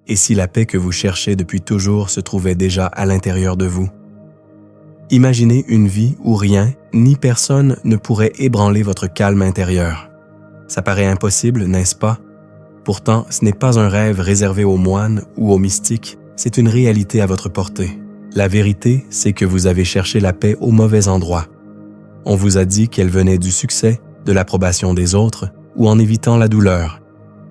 Et si la paix que vous cherchez depuis toujours se trouvait déjà à l'intérieur de vous? Imaginez une vie où rien, ni personne ne pourrait ébranler votre calme intérieur. Ça paraît impossible, n'est-ce pas? Pourtant, ce n'est pas un rêve réservé aux moines ou aux mystiques, c'est une réalité à votre portée. La vérité, c'est que vous avez cherché la paix au mauvais endroit. On vous a dit qu'elle venait du succès, de l'approbation des autres, ou en évitant la douleur.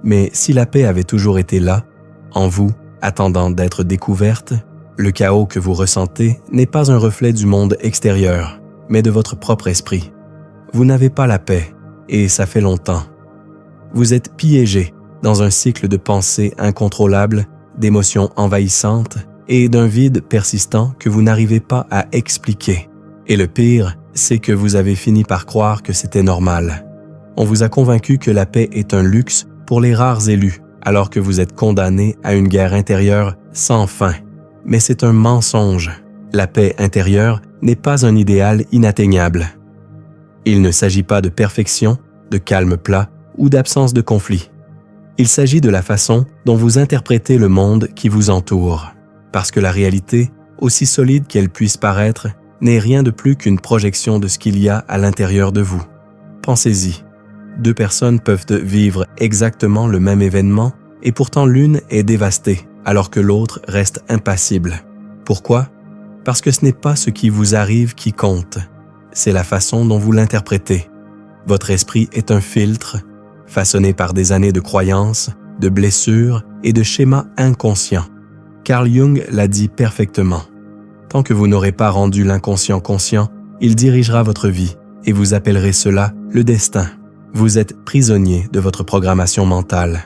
Mais si la paix avait toujours été là, en vous, attendant d'être découverte, le chaos que vous ressentez n'est pas un reflet du monde extérieur, mais de votre propre esprit. Vous n'avez pas la paix, et ça fait longtemps. Vous êtes piégé dans un cycle de pensées incontrôlables, d'émotions envahissantes et d'un vide persistant que vous n'arrivez pas à expliquer. Et le pire, c'est que vous avez fini par croire que c'était normal. On vous a convaincu que la paix est un luxe pour les rares élus, alors que vous êtes condamné à une guerre intérieure sans fin. Mais c'est un mensonge. La paix intérieure n'est pas un idéal inatteignable. Il ne s'agit pas de perfection, de calme plat ou d'absence de conflit. Il s'agit de la façon dont vous interprétez le monde qui vous entoure. Parce que la réalité, aussi solide qu'elle puisse paraître, n'est rien de plus qu'une projection de ce qu'il y a à l'intérieur de vous. Pensez-y. 2 personnes peuvent vivre exactement le même événement et pourtant l'une est dévastée alors que l'autre reste impassible. Pourquoi? Parce que ce n'est pas ce qui vous arrive qui compte, c'est la façon dont vous l'interprétez. Votre esprit est un filtre, façonné par des années de croyances, de blessures et de schémas inconscients. Carl Jung l'a dit perfectement. Tant que vous n'aurez pas rendu l'inconscient conscient, il dirigera votre vie et vous appellerez cela le destin. Vous êtes prisonnier de votre programmation mentale.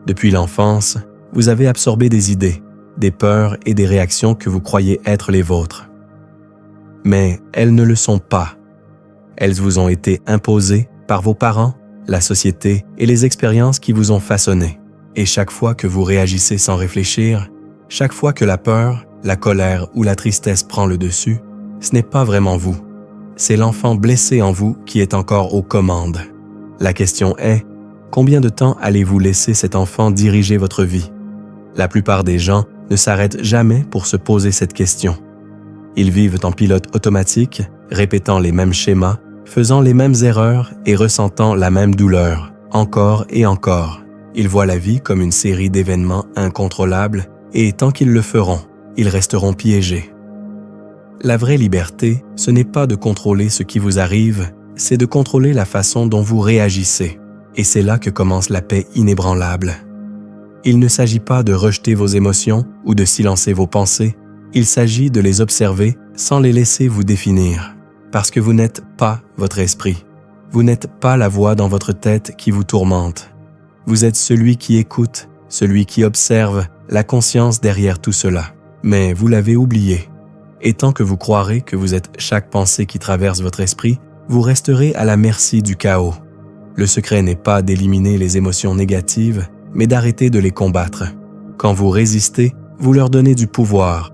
Depuis l'enfance, vous avez absorbé des idées, des peurs et des réactions que vous croyez être les vôtres. Mais elles ne le sont pas. Elles vous ont été imposées par vos parents, la société et les expériences qui vous ont façonné. Et chaque fois que vous réagissez sans réfléchir, chaque fois que la peur, la colère ou la tristesse prend le dessus, ce n'est pas vraiment vous. C'est l'enfant blessé en vous qui est encore aux commandes. La question est, combien de temps allez-vous laisser cet enfant diriger votre vie? La plupart des gens ne s'arrêtent jamais pour se poser cette question. Ils vivent en pilote automatique, répétant les mêmes schémas, faisant les mêmes erreurs et ressentant la même douleur, encore et encore. Ils voient la vie comme une série d'événements incontrôlables et tant qu'ils le feront, ils resteront piégés. La vraie liberté, ce n'est pas de contrôler ce qui vous arrive, c'est de contrôler la façon dont vous réagissez. Et c'est là que commence la paix inébranlable. Il ne s'agit pas de rejeter vos émotions ou de silencer vos pensées, il s'agit de les observer sans les laisser vous définir. Parce que vous n'êtes pas votre esprit. Vous n'êtes pas la voix dans votre tête qui vous tourmente. Vous êtes celui qui écoute, celui qui observe, la conscience derrière tout cela. Mais vous l'avez oublié. Et tant que vous croirez que vous êtes chaque pensée qui traverse votre esprit, vous resterez à la merci du chaos. Le secret n'est pas d'éliminer les émotions négatives, mais d'arrêter de les combattre. Quand vous résistez, vous leur donnez du pouvoir.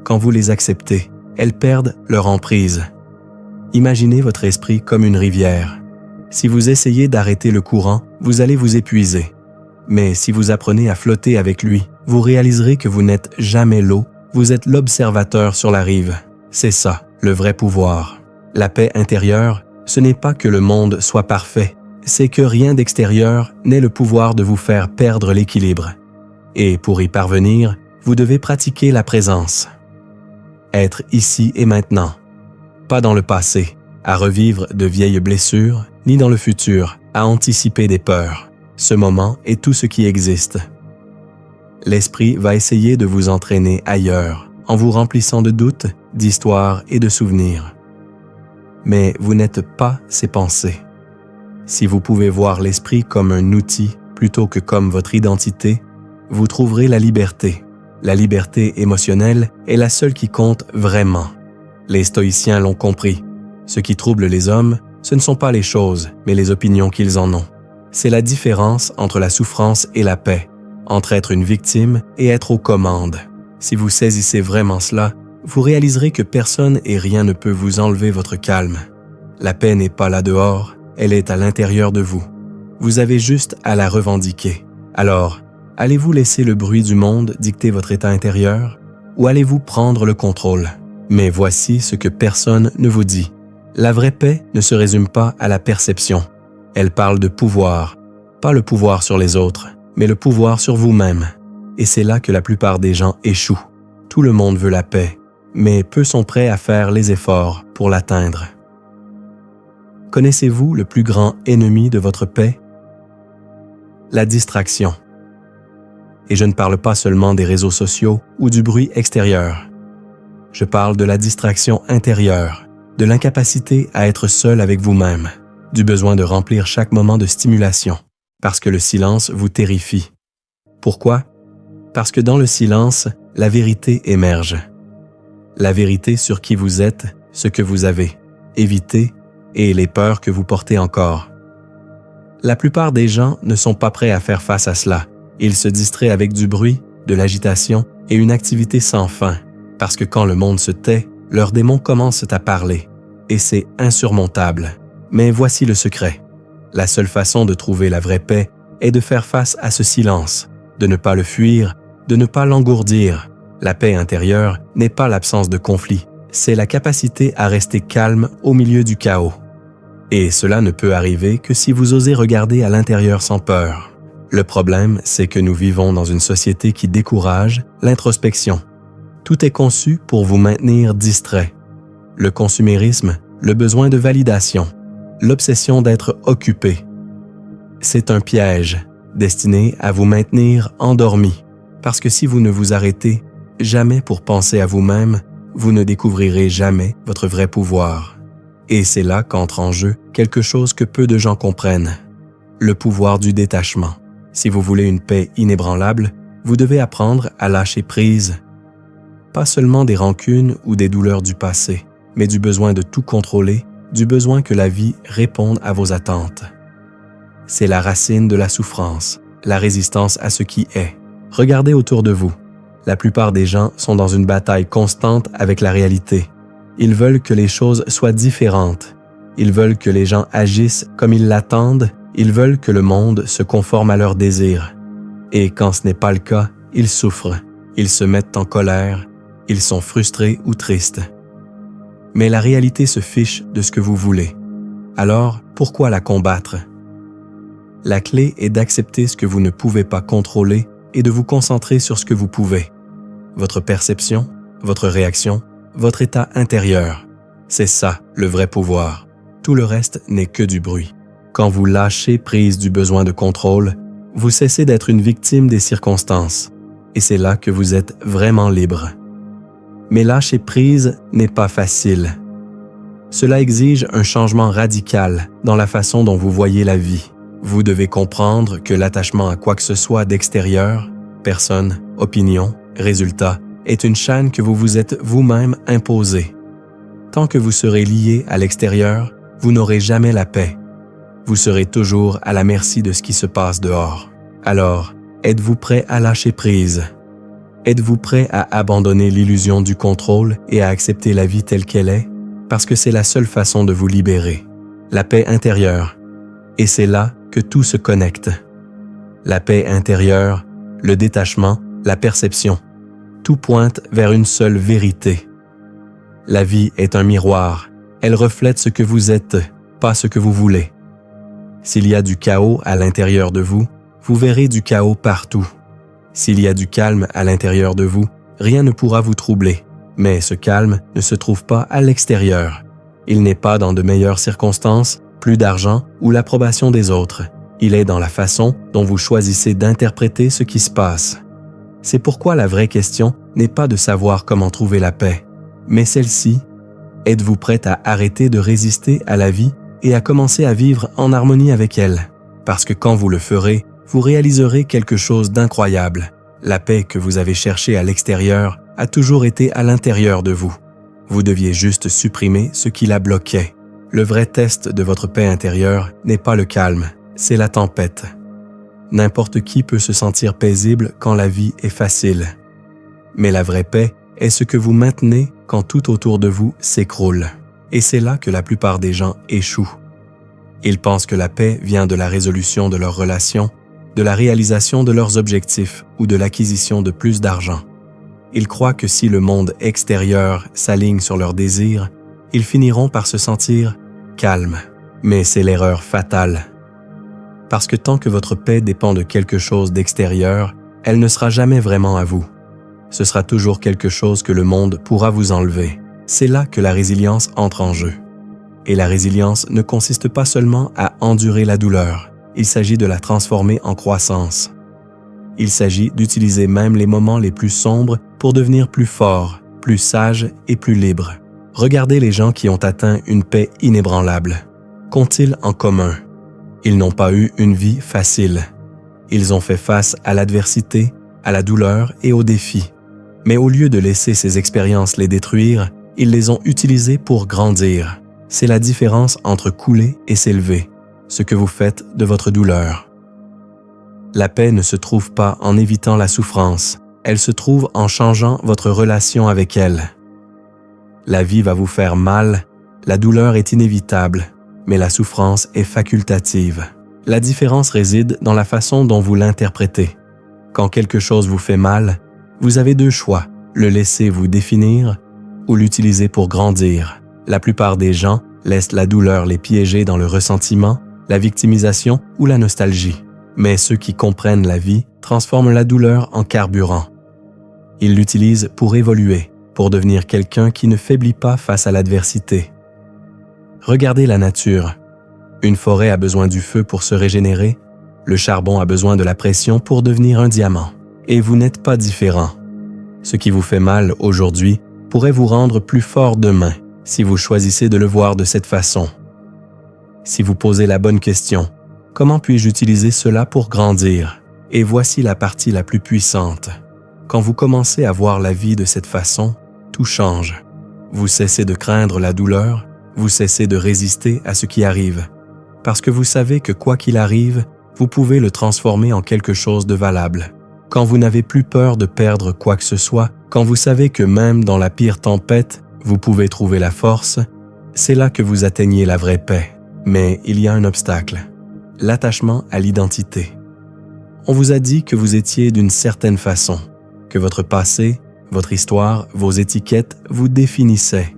Quand vous les acceptez, elles perdent leur emprise. Imaginez votre esprit comme une rivière. Si vous essayez d'arrêter le courant, vous allez vous épuiser. Mais si vous apprenez à flotter avec lui, vous réaliserez que vous n'êtes jamais l'eau, vous êtes l'observateur sur la rive. C'est ça, le vrai pouvoir. La paix intérieure, ce n'est pas que le monde soit parfait, c'est que rien d'extérieur n'ait le pouvoir de vous faire perdre l'équilibre. Et pour y parvenir, vous devez pratiquer la présence. Être ici et maintenant. Pas dans le passé, à revivre de vieilles blessures, ni dans le futur, à anticiper des peurs. Ce moment est tout ce qui existe. L'esprit va essayer de vous entraîner ailleurs, en vous remplissant de doutes, d'histoires et de souvenirs. Mais vous n'êtes pas ces pensées. Si vous pouvez voir l'esprit comme un outil plutôt que comme votre identité, vous trouverez la liberté. La liberté émotionnelle est la seule qui compte vraiment. Les stoïciens l'ont compris. Ce qui trouble les hommes, ce ne sont pas les choses, mais les opinions qu'ils en ont. C'est la différence entre la souffrance et la paix, entre être une victime et être aux commandes. Si vous saisissez vraiment cela, vous réaliserez que personne et rien ne peut vous enlever votre calme. La paix n'est pas là dehors, elle est à l'intérieur de vous. Vous avez juste à la revendiquer. Alors, Allez-vous laisser le bruit du monde dicter votre état intérieur ou allez-vous prendre le contrôle? Mais voici ce que personne ne vous dit. La vraie paix ne se résume pas à la perception. Elle parle de pouvoir, pas le pouvoir sur les autres, mais le pouvoir sur vous-même. Et c'est là que la plupart des gens échouent. Tout le monde veut la paix, mais peu sont prêts à faire les efforts pour l'atteindre. Connaissez-vous le plus grand ennemi de votre paix? La distraction. Et je ne parle pas seulement des réseaux sociaux ou du bruit extérieur. Je parle de la distraction intérieure, de l'incapacité à être seul avec vous-même, du besoin de remplir chaque moment de stimulation, parce que le silence vous terrifie. Pourquoi? Parce que dans le silence, la vérité émerge. La vérité sur qui vous êtes, ce que vous avez évité et les peurs que vous portez encore. La plupart des gens ne sont pas prêts à faire face à cela. Ils se distraient avec du bruit, de l'agitation et une activité sans fin, parce que quand le monde se tait, leurs démons commencent à parler, et c'est insurmontable. Mais voici le secret. La seule façon de trouver la vraie paix est de faire face à ce silence, de ne pas le fuir, de ne pas l'engourdir. La paix intérieure n'est pas l'absence de conflit, c'est la capacité à rester calme au milieu du chaos. Et cela ne peut arriver que si vous osez regarder à l'intérieur sans peur. Le problème, c'est que nous vivons dans une société qui décourage l'introspection. Tout est conçu pour vous maintenir distrait. Le consumérisme, le besoin de validation, l'obsession d'être occupé. C'est un piège destiné à vous maintenir endormi, parce que si vous ne vous arrêtez jamais pour penser à vous-même, vous ne découvrirez jamais votre vrai pouvoir. Et c'est là qu'entre en jeu quelque chose que peu de gens comprennent, le pouvoir du détachement. Si vous voulez une paix inébranlable, vous devez apprendre à lâcher prise, pas seulement des rancunes ou des douleurs du passé, mais du besoin de tout contrôler, du besoin que la vie réponde à vos attentes. C'est la racine de la souffrance, la résistance à ce qui est. Regardez autour de vous. La plupart des gens sont dans une bataille constante avec la réalité. Ils veulent que les choses soient différentes. Ils veulent que les gens agissent comme ils l'attendent. Ils veulent que le monde se conforme à leurs désirs. Et quand ce n'est pas le cas, ils souffrent. Ils se mettent en colère. Ils sont frustrés ou tristes. Mais la réalité se fiche de ce que vous voulez. Alors, pourquoi la combattre? La clé est d'accepter ce que vous ne pouvez pas contrôler et de vous concentrer sur ce que vous pouvez. Votre perception, votre réaction, votre état intérieur. C'est ça, le vrai pouvoir. Tout le reste n'est que du bruit. Quand vous lâchez prise du besoin de contrôle, vous cessez d'être une victime des circonstances. Et c'est là que vous êtes vraiment libre. Mais lâcher prise n'est pas facile. Cela exige un changement radical dans la façon dont vous voyez la vie. Vous devez comprendre que l'attachement à quoi que ce soit d'extérieur, personne, opinion, résultat, est une chaîne que vous vous êtes vous-même imposée. Tant que vous serez lié à l'extérieur, vous n'aurez jamais la paix. Vous serez toujours à la merci de ce qui se passe dehors. Alors, êtes-vous prêt à lâcher prise? Êtes-vous prêt à abandonner l'illusion du contrôle et à accepter la vie telle qu'elle est? Parce que c'est la seule façon de vous libérer. La paix intérieure. Et c'est là que tout se connecte. La paix intérieure, le détachement, la perception. Tout pointe vers une seule vérité. La vie est un miroir. Elle reflète ce que vous êtes, pas ce que vous voulez. S'il y a du chaos à l'intérieur de vous, vous verrez du chaos partout. S'il y a du calme à l'intérieur de vous, rien ne pourra vous troubler. Mais ce calme ne se trouve pas à l'extérieur. Il n'est pas dans de meilleures circonstances, plus d'argent ou l'approbation des autres. Il est dans la façon dont vous choisissez d'interpréter ce qui se passe. C'est pourquoi la vraie question n'est pas de savoir comment trouver la paix, mais celle-ci, êtes-vous prête à arrêter de résister à la vie et à commencer à vivre en harmonie avec elle? Parce que quand vous le ferez, vous réaliserez quelque chose d'incroyable. La paix que vous avez cherchée à l'extérieur a toujours été à l'intérieur de vous. Vous deviez juste supprimer ce qui la bloquait. Le vrai test de votre paix intérieure n'est pas le calme, c'est la tempête. N'importe qui peut se sentir paisible quand la vie est facile. Mais la vraie paix est ce que vous maintenez quand tout autour de vous s'écroule. Et c'est là que la plupart des gens échouent. Ils pensent que la paix vient de la résolution de leurs relations, de la réalisation de leurs objectifs ou de l'acquisition de plus d'argent. Ils croient que si le monde extérieur s'aligne sur leurs désirs, ils finiront par se sentir calmes. Mais c'est l'erreur fatale. Parce que tant que votre paix dépend de quelque chose d'extérieur, elle ne sera jamais vraiment à vous. Ce sera toujours quelque chose que le monde pourra vous enlever. C'est là que la résilience entre en jeu. Et la résilience ne consiste pas seulement à endurer la douleur, il s'agit de la transformer en croissance. Il s'agit d'utiliser même les moments les plus sombres pour devenir plus fort, plus sage et plus libre. Regardez les gens qui ont atteint une paix inébranlable. Qu'ont-ils en commun? Ils n'ont pas eu une vie facile. Ils ont fait face à l'adversité, à la douleur et aux défis. Mais au lieu de laisser ces expériences les détruire, ils les ont utilisées pour grandir. C'est la différence entre couler et s'élever, ce que vous faites de votre douleur. La paix ne se trouve pas en évitant la souffrance, elle se trouve en changeant votre relation avec elle. La vie va vous faire mal, la douleur est inévitable, mais la souffrance est facultative. La différence réside dans la façon dont vous l'interprétez. Quand quelque chose vous fait mal, vous avez deux choix, le laisser vous définir ou l'utiliser pour grandir. La plupart des gens laissent la douleur les piéger dans le ressentiment, la victimisation ou la nostalgie. Mais ceux qui comprennent la vie transforment la douleur en carburant. Ils l'utilisent pour évoluer, pour devenir quelqu'un qui ne faiblit pas face à l'adversité. Regardez la nature. Une forêt a besoin du feu pour se régénérer, le charbon a besoin de la pression pour devenir un diamant. Et vous n'êtes pas différent. Ce qui vous fait mal aujourd'hui pourrait vous rendre plus fort demain si vous choisissez de le voir de cette façon. Si vous posez la bonne question, comment puis-je utiliser cela pour grandir? Et voici la partie la plus puissante. Quand vous commencez à voir la vie de cette façon, tout change. Vous cessez de craindre la douleur, vous cessez de résister à ce qui arrive. Parce que vous savez que quoi qu'il arrive, vous pouvez le transformer en quelque chose de valable. Quand vous n'avez plus peur de perdre quoi que ce soit, quand vous savez que même dans la pire tempête, vous pouvez trouver la force, c'est là que vous atteignez la vraie paix. Mais il y a un obstacle, l'attachement à l'identité. On vous a dit que vous étiez d'une certaine façon, que votre passé, votre histoire, vos étiquettes vous définissaient.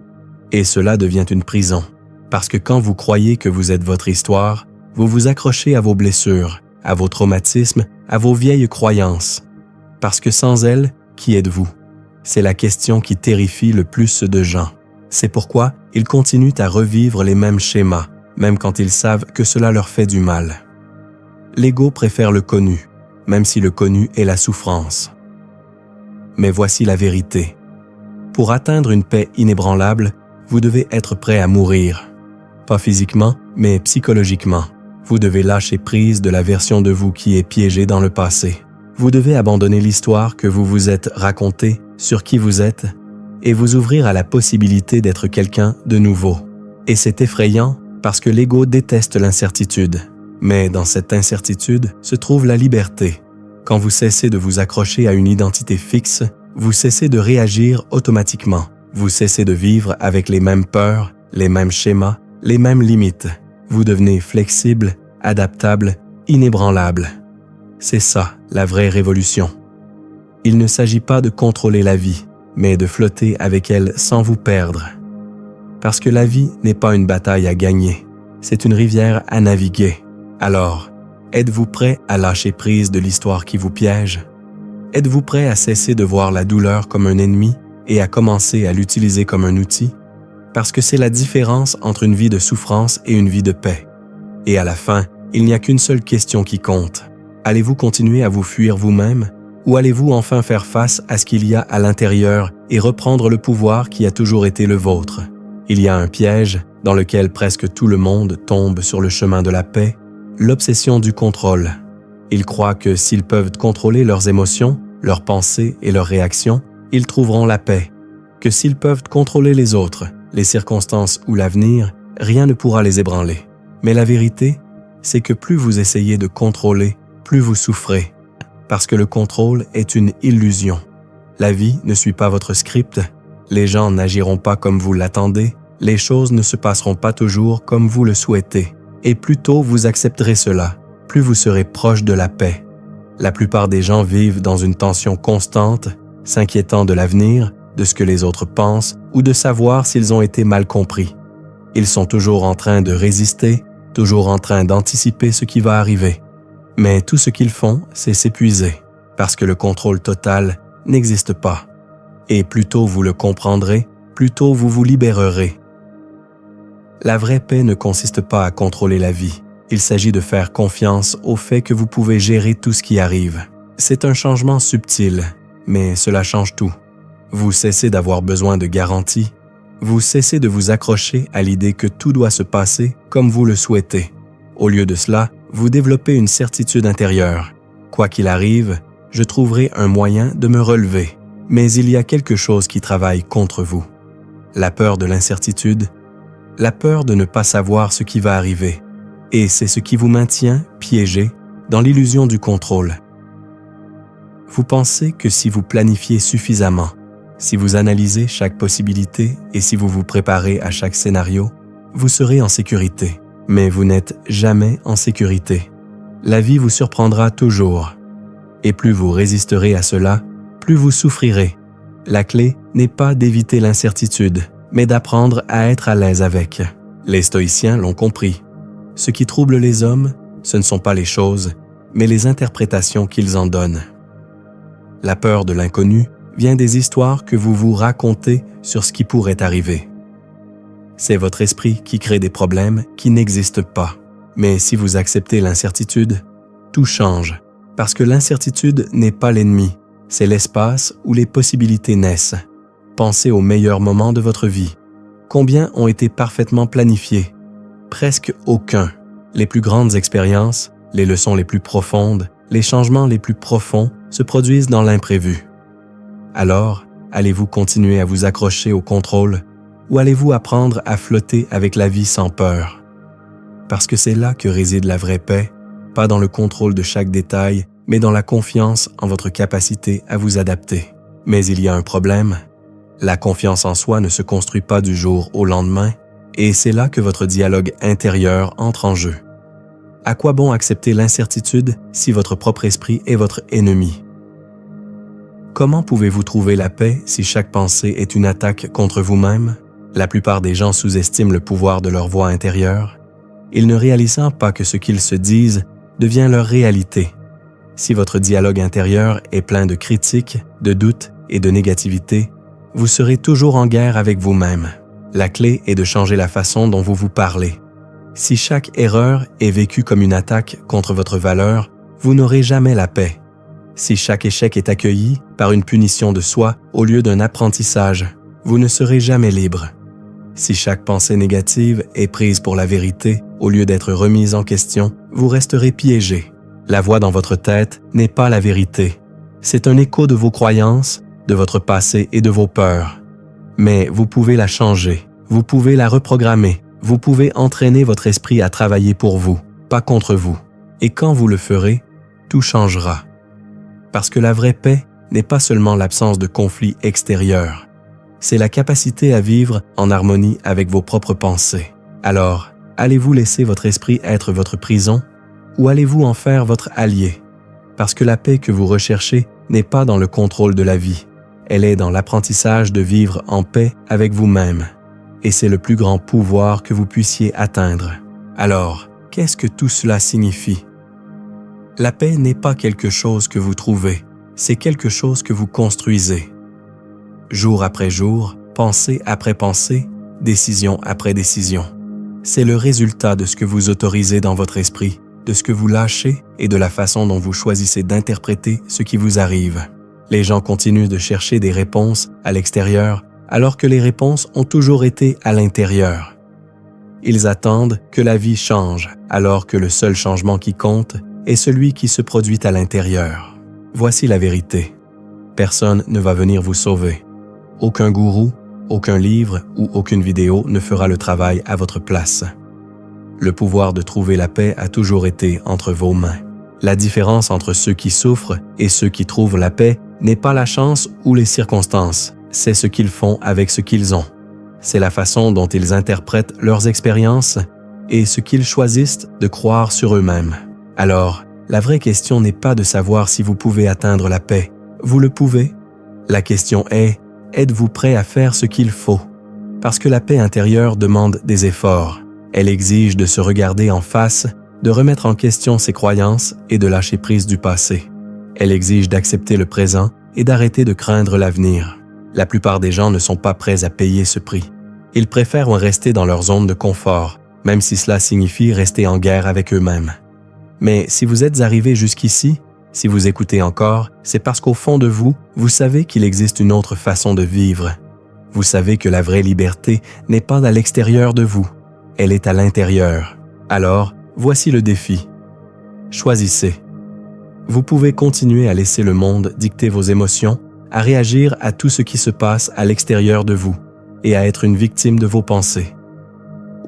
Et cela devient une prison, parce que quand vous croyez que vous êtes votre histoire, vous vous accrochez à vos blessures, à vos traumatismes, à vos vieilles croyances. Parce que sans elles, qui êtes-vous? C'est la question qui terrifie le plus de gens. C'est pourquoi ils continuent à revivre les mêmes schémas, même quand ils savent que cela leur fait du mal. L'ego préfère le connu, même si le connu est la souffrance. Mais voici la vérité. Pour atteindre une paix inébranlable, vous devez être prêt à mourir. Pas physiquement, mais psychologiquement. Vous devez lâcher prise de la version de vous qui est piégée dans le passé. Vous devez abandonner l'histoire que vous vous êtes racontée sur qui vous êtes et vous ouvrir à la possibilité d'être quelqu'un de nouveau. Et c'est effrayant parce que l'ego déteste l'incertitude. Mais dans cette incertitude se trouve la liberté. Quand vous cessez de vous accrocher à une identité fixe, vous cessez de réagir automatiquement. Vous cessez de vivre avec les mêmes peurs, les mêmes schémas, les mêmes limites. Vous devenez flexible, adaptable, inébranlable. C'est ça, la vraie révolution. Il ne s'agit pas de contrôler la vie, mais de flotter avec elle sans vous perdre. Parce que la vie n'est pas une bataille à gagner, c'est une rivière à naviguer. Alors, êtes-vous prêt à lâcher prise de l'histoire qui vous piège? Êtes-vous prêt à cesser de voir la douleur comme un ennemi et à commencer à l'utiliser comme un outil? Parce que c'est la différence entre une vie de souffrance et une vie de paix. Et à la fin, il n'y a qu'une seule question qui compte. Allez-vous continuer à vous fuir vous-même ou allez-vous enfin faire face à ce qu'il y a à l'intérieur et reprendre le pouvoir qui a toujours été le vôtre? Il y a un piège dans lequel presque tout le monde tombe sur le chemin de la paix, l'obsession du contrôle. Ils croient que s'ils peuvent contrôler leurs émotions, leurs pensées et leurs réactions, ils trouveront la paix. Que s'ils peuvent contrôler les autres, les circonstances ou l'avenir, rien ne pourra les ébranler. Mais la vérité, c'est que plus vous essayez de contrôler, plus vous souffrez. Parce que le contrôle est une illusion. La vie ne suit pas votre script, les gens n'agiront pas comme vous l'attendez, les choses ne se passeront pas toujours comme vous le souhaitez. Et plus tôt vous accepterez cela, plus vous serez proche de la paix. La plupart des gens vivent dans une tension constante, s'inquiétant de l'avenir, de ce que les autres pensent ou de savoir s'ils ont été mal compris. Ils sont toujours en train de résister, toujours en train d'anticiper ce qui va arriver. Mais tout ce qu'ils font, c'est s'épuiser, parce que le contrôle total n'existe pas. Et plus tôt vous le comprendrez, plus tôt vous vous libérerez. La vraie paix ne consiste pas à contrôler la vie. Il s'agit de faire confiance au fait que vous pouvez gérer tout ce qui arrive. C'est un changement subtil, mais cela change tout. Vous cessez d'avoir besoin de garanties. Vous cessez de vous accrocher à l'idée que tout doit se passer comme vous le souhaitez. Au lieu de cela, vous développez une certitude intérieure. Quoi qu'il arrive, je trouverai un moyen de me relever. Mais il y a quelque chose qui travaille contre vous. La peur de l'incertitude, la peur de ne pas savoir ce qui va arriver. Et c'est ce qui vous maintient piégé dans l'illusion du contrôle. Vous pensez que si vous planifiez suffisamment, si vous analysez chaque possibilité et si vous vous préparez à chaque scénario, vous serez en sécurité. Mais vous n'êtes jamais en sécurité. La vie vous surprendra toujours. Et plus vous résisterez à cela, plus vous souffrirez. La clé n'est pas d'éviter l'incertitude, mais d'apprendre à être à l'aise avec. Les stoïciens l'ont compris. Ce qui trouble les hommes, ce ne sont pas les choses, mais les interprétations qu'ils en donnent. La peur de l'inconnu vient des histoires que vous vous racontez sur ce qui pourrait arriver. C'est votre esprit qui crée des problèmes qui n'existent pas. Mais si vous acceptez l'incertitude, tout change, parce que l'incertitude n'est pas l'ennemi, c'est l'espace où les possibilités naissent. Pensez aux meilleurs moments de votre vie. Combien ont été parfaitement planifiés? Presque aucun. Les plus grandes expériences, les leçons les plus profondes, les changements les plus profonds se produisent dans l'imprévu. Alors, allez-vous continuer à vous accrocher au contrôle ou allez-vous apprendre à flotter avec la vie sans peur? Parce que c'est là que réside la vraie paix, pas dans le contrôle de chaque détail, mais dans la confiance en votre capacité à vous adapter. Mais il y a un problème. La confiance en soi ne se construit pas du jour au lendemain, et c'est là que votre dialogue intérieur entre en jeu. À quoi bon accepter l'incertitude si votre propre esprit est votre ennemi? Comment pouvez-vous trouver la paix si chaque pensée est une attaque contre vous-même? La plupart des gens sous-estiment le pouvoir de leur voix intérieure. Ils ne réalisant pas que ce qu'ils se disent devient leur réalité. Si votre dialogue intérieur est plein de critiques, de doutes et de négativité, vous serez toujours en guerre avec vous-même. La clé est de changer la façon dont vous vous parlez. Si chaque erreur est vécue comme une attaque contre votre valeur, vous n'aurez jamais la paix. Si chaque échec est accueilli par une punition de soi au lieu d'un apprentissage, vous ne serez jamais libre. Si chaque pensée négative est prise pour la vérité au lieu d'être remise en question, vous resterez piégé. La voix dans votre tête n'est pas la vérité. C'est un écho de vos croyances, de votre passé et de vos peurs. Mais vous pouvez la changer, vous pouvez la reprogrammer, vous pouvez entraîner votre esprit à travailler pour vous, pas contre vous. Et quand vous le ferez, tout changera. Parce que la vraie paix n'est pas seulement l'absence de conflits extérieurs. C'est la capacité à vivre en harmonie avec vos propres pensées. Alors, allez-vous laisser votre esprit être votre prison ou allez-vous en faire votre allié? Parce que la paix que vous recherchez n'est pas dans le contrôle de la vie. Elle est dans l'apprentissage de vivre en paix avec vous-même. Et c'est le plus grand pouvoir que vous puissiez atteindre. Alors, qu'est-ce que tout cela signifie? La paix n'est pas quelque chose que vous trouvez, c'est quelque chose que vous construisez. Jour après jour, pensée après pensée, décision après décision. C'est le résultat de ce que vous autorisez dans votre esprit, de ce que vous lâchez et de la façon dont vous choisissez d'interpréter ce qui vous arrive. Les gens continuent de chercher des réponses à l'extérieur, alors que les réponses ont toujours été à l'intérieur. Ils attendent que la vie change, alors que le seul changement qui compte est celui qui se produit à l'intérieur. Voici la vérité. Personne ne va venir vous sauver. Aucun gourou, aucun livre ou aucune vidéo ne fera le travail à votre place. Le pouvoir de trouver la paix a toujours été entre vos mains. La différence entre ceux qui souffrent et ceux qui trouvent la paix n'est pas la chance ou les circonstances, c'est ce qu'ils font avec ce qu'ils ont. C'est la façon dont ils interprètent leurs expériences et ce qu'ils choisissent de croire sur eux-mêmes. Alors, La vraie question n'est pas de savoir si vous pouvez atteindre la paix. Vous le pouvez. La question est, êtes-vous prêt à faire ce qu'il faut? Parce que la paix intérieure demande des efforts. Elle exige de se regarder en face, de remettre en question ses croyances et de lâcher prise du passé. Elle exige d'accepter le présent et d'arrêter de craindre l'avenir. La plupart des gens ne sont pas prêts à payer ce prix. Ils préfèrent rester dans leur zone de confort, même si cela signifie rester en guerre avec eux-mêmes. Mais si vous êtes arrivé jusqu'ici, si vous écoutez encore, c'est parce qu'au fond de vous, vous savez qu'il existe une autre façon de vivre. Vous savez que la vraie liberté n'est pas à l'extérieur de vous, elle est à l'intérieur. Alors, voici le défi. Choisissez. Vous pouvez continuer à laisser le monde dicter vos émotions, à réagir à tout ce qui se passe à l'extérieur de vous et à être une victime de vos pensées.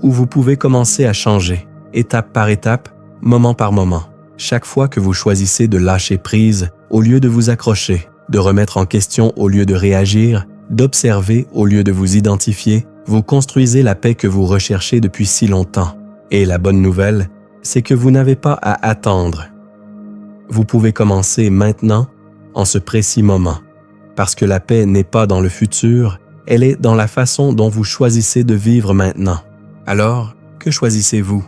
Ou vous pouvez commencer à changer, étape par étape, moment par moment. Chaque fois que vous choisissez de lâcher prise au lieu de vous accrocher, de remettre en question au lieu de réagir, d'observer au lieu de vous identifier, vous construisez la paix que vous recherchez depuis si longtemps. Et la bonne nouvelle, c'est que vous n'avez pas à attendre. Vous pouvez commencer maintenant, en ce précis moment, parce que la paix n'est pas dans le futur, elle est dans la façon dont vous choisissez de vivre maintenant. Alors, que choisissez-vous?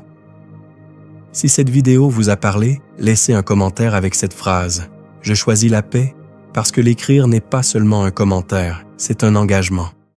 Si cette vidéo vous a parlé, laissez un commentaire avec cette phrase « Je choisis la paix » parce que l'écrire n'est pas seulement un commentaire, c'est un engagement.